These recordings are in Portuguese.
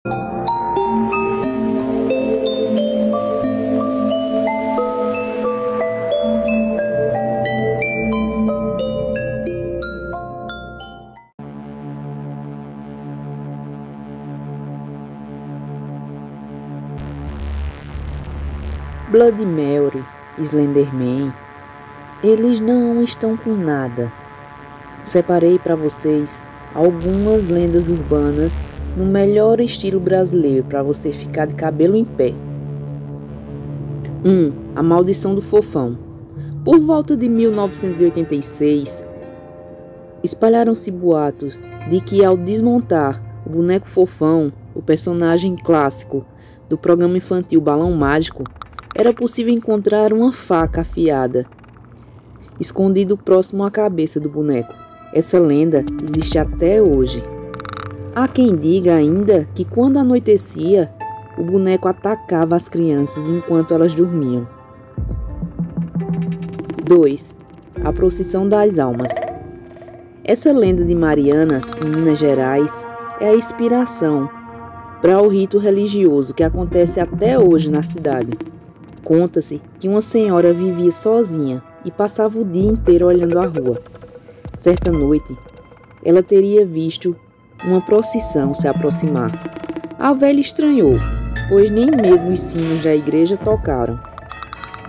Bloody Mary, Slenderman, eles não estão com nada. Separei para vocês algumas lendas urbanas no melhor estilo brasileiro para você ficar de cabelo em pé. 1. A Maldição do Fofão. Por volta de 1986, espalharam-se boatos de que ao desmontar o boneco Fofão, o personagem clássico do programa infantil Balão Mágico, era possível encontrar uma faca afiada, escondido próximo à cabeça do boneco. Essa lenda existe até hoje. Há quem diga ainda que quando anoitecia, o boneco atacava as crianças enquanto elas dormiam. 2. A Procissão das Almas. Essa lenda de Mariana, em Minas Gerais, é a inspiração para o rito religioso que acontece até hoje na cidade. Conta-se que uma senhora vivia sozinha e passava o dia inteiro olhando a rua. Certa noite, ela teria visto uma procissão se aproximar. A velha estranhou, pois nem mesmo os sinos da igreja tocaram,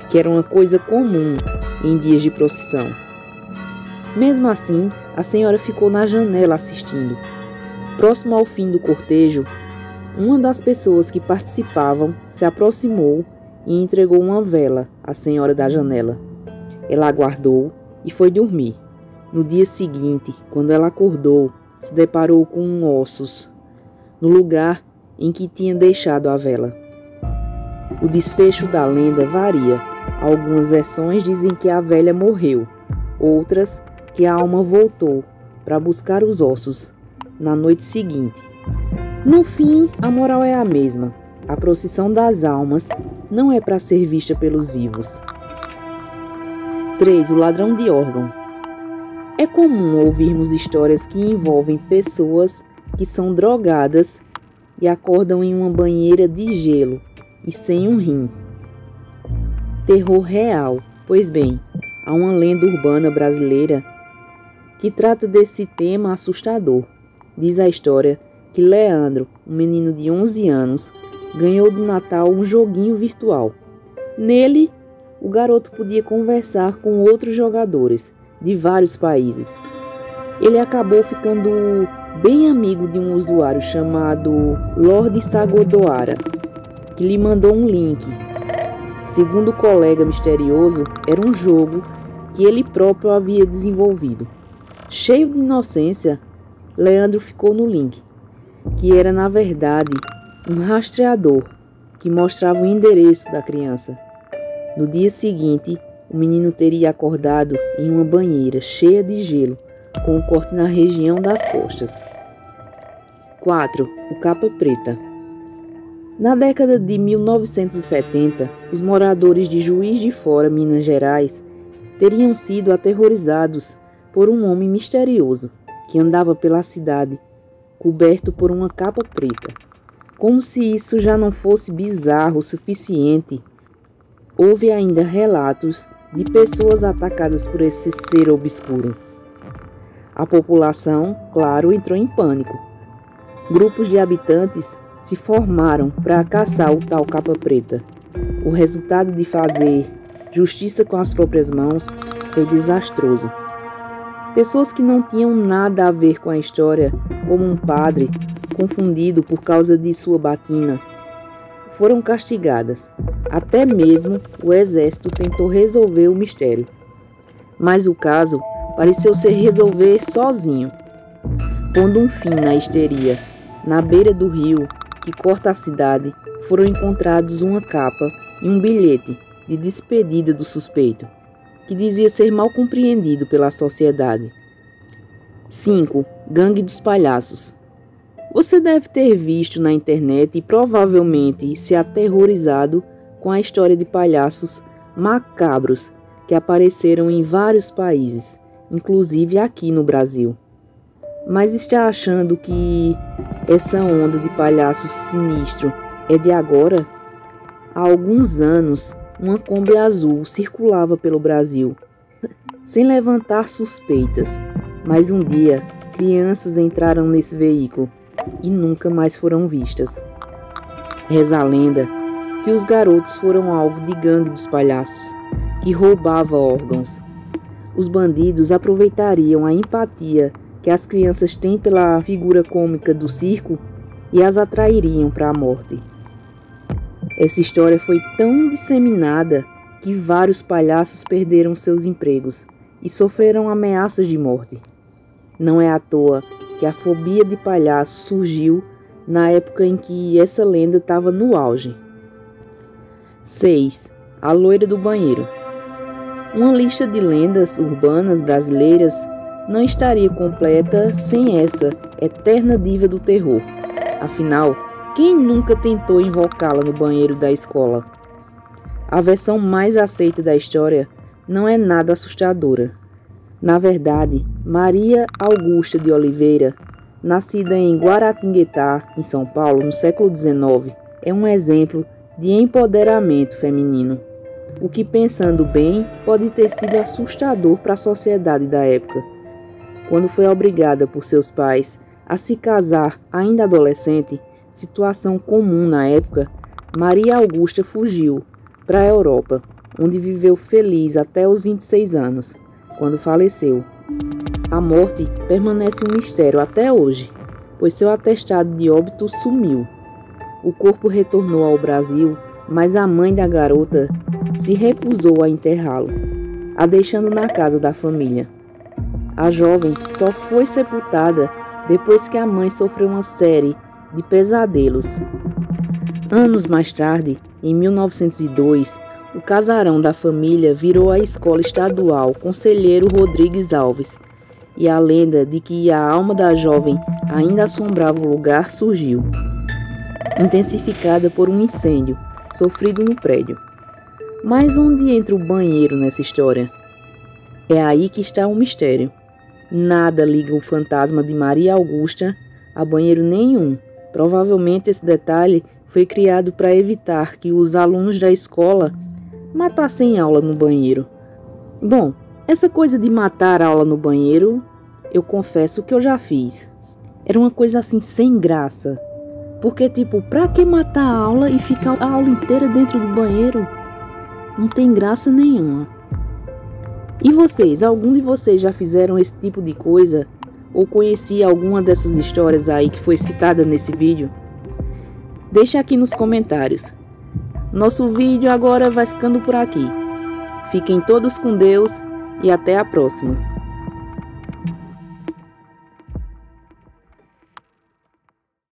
que era uma coisa comum em dias de procissão. Mesmo assim, a senhora ficou na janela assistindo. Próximo ao fim do cortejo, uma das pessoas que participavam se aproximou e entregou uma vela à senhora da janela. Ela aguardou e foi dormir. No dia seguinte, quando ela acordou, se deparou com ossos no lugar em que tinha deixado a vela. O desfecho da lenda varia. Algumas versões dizem que a velha morreu, outras que a alma voltou para buscar os ossos na noite seguinte. No fim, a moral é a mesma. A procissão das almas não é para ser vista pelos vivos. 3. O ladrão de órgão. É comum ouvirmos histórias que envolvem pessoas que são drogadas e acordam em uma banheira de gelo e sem um rim. Terror real. Pois bem, há uma lenda urbana brasileira que trata desse tema assustador. Diz a história que Leandro, um menino de 11 anos, ganhou de Natal um joguinho virtual. Nele, o garoto podia conversar com outros jogadores de vários países. Ele acabou ficando bem amigo de um usuário chamado Lorde Sagodoara, que lhe mandou um link. Segundo o colega misterioso, era um jogo que ele próprio havia desenvolvido. Cheio de inocência, Leandro ficou no link, que era na verdade um rastreador que mostrava o endereço da criança. No dia seguinte, o menino teria acordado em uma banheira cheia de gelo, com um corte na região das costas. 4. O Capa Preta. Na década de 1970, os moradores de Juiz de Fora, Minas Gerais, teriam sido aterrorizados por um homem misterioso que andava pela cidade, coberto por uma capa preta. Como se isso já não fosse bizarro o suficiente, houve ainda relatos de pessoas atacadas por esse ser obscuro. A população, claro, entrou em pânico. Grupos de habitantes se formaram para caçar o tal capa preta. O resultado de fazer justiça com as próprias mãos foi desastroso. Pessoas que não tinham nada a ver com a história, como um padre confundido por causa de sua batina, foram castigadas. Até mesmo o exército tentou resolver o mistério. Mas o caso pareceu se resolver sozinho, pondo um fim na histeria. Na beira do rio que corta a cidade, foram encontrados uma capa e um bilhete de despedida do suspeito, que dizia ser mal compreendido pela sociedade. 5. Gangue dos Palhaços. Você deve ter visto na internet e provavelmente se aterrorizado com a história de palhaços macabros que apareceram em vários países, inclusive aqui no Brasil. Mas está achando que Essa onda de palhaço sinistro é de agora? Há alguns anos, uma Kombi azul circulava pelo Brasil, sem levantar suspeitas, mas um dia crianças entraram nesse veículo e nunca mais foram vistas. Reza a lenda que os garotos foram alvo de gangue dos palhaços, que roubava órgãos. Os bandidos aproveitariam a empatia que as crianças têm pela figura cômica do circo e as atrairiam para a morte. Essa história foi tão disseminada que vários palhaços perderam seus empregos e sofreram ameaças de morte. Não é à toa que a fobia de palhaço surgiu na época em que essa lenda estava no auge. 6. A loira do banheiro. Uma lista de lendas urbanas brasileiras não estaria completa sem essa eterna diva do terror. Afinal, quem nunca tentou invocá-la no banheiro da escola? A versão mais aceita da história não é nada assustadora. Na verdade, Maria Augusta de Oliveira, nascida em Guaratinguetá, em São Paulo, no século XIX, é um exemplo de empoderamento feminino, o que, pensando bem, pode ter sido assustador para a sociedade da época. Quando foi obrigada por seus pais a se casar ainda adolescente, situação comum na época, Maria Augusta fugiu para a Europa, onde viveu feliz até os 26 anos, quando faleceu. A morte permanece um mistério até hoje, pois seu atestado de óbito sumiu. O corpo retornou ao Brasil, mas a mãe da garota se recusou a enterrá-lo, a deixando na casa da família. A jovem só foi sepultada depois que a mãe sofreu uma série de pesadelos. Anos mais tarde, em 1902, o casarão da família virou a Escola Estadual Conselheiro Rodrigues Alves, e a lenda de que a alma da jovem ainda assombrava o lugar surgiu, intensificada por um incêndio sofrido no prédio. Mas onde entra o banheiro nessa história? É aí que está o mistério. Nada liga o fantasma de Maria Augusta a banheiro nenhum. Provavelmente esse detalhe foi criado para evitar que os alunos da escola matassem aula no banheiro. Bom, essa coisa de matar aula no banheiro, eu confesso que eu já fiz. Era uma coisa assim sem graça. Porque pra que matar a aula e ficar a aula inteira dentro do banheiro? Não tem graça nenhuma. E vocês, algum de vocês já fizeram esse tipo de coisa? Ou conhecia alguma dessas histórias aí que foi citada nesse vídeo? Deixa aqui nos comentários. Nosso vídeo agora vai ficando por aqui. Fiquem todos com Deus e até a próxima.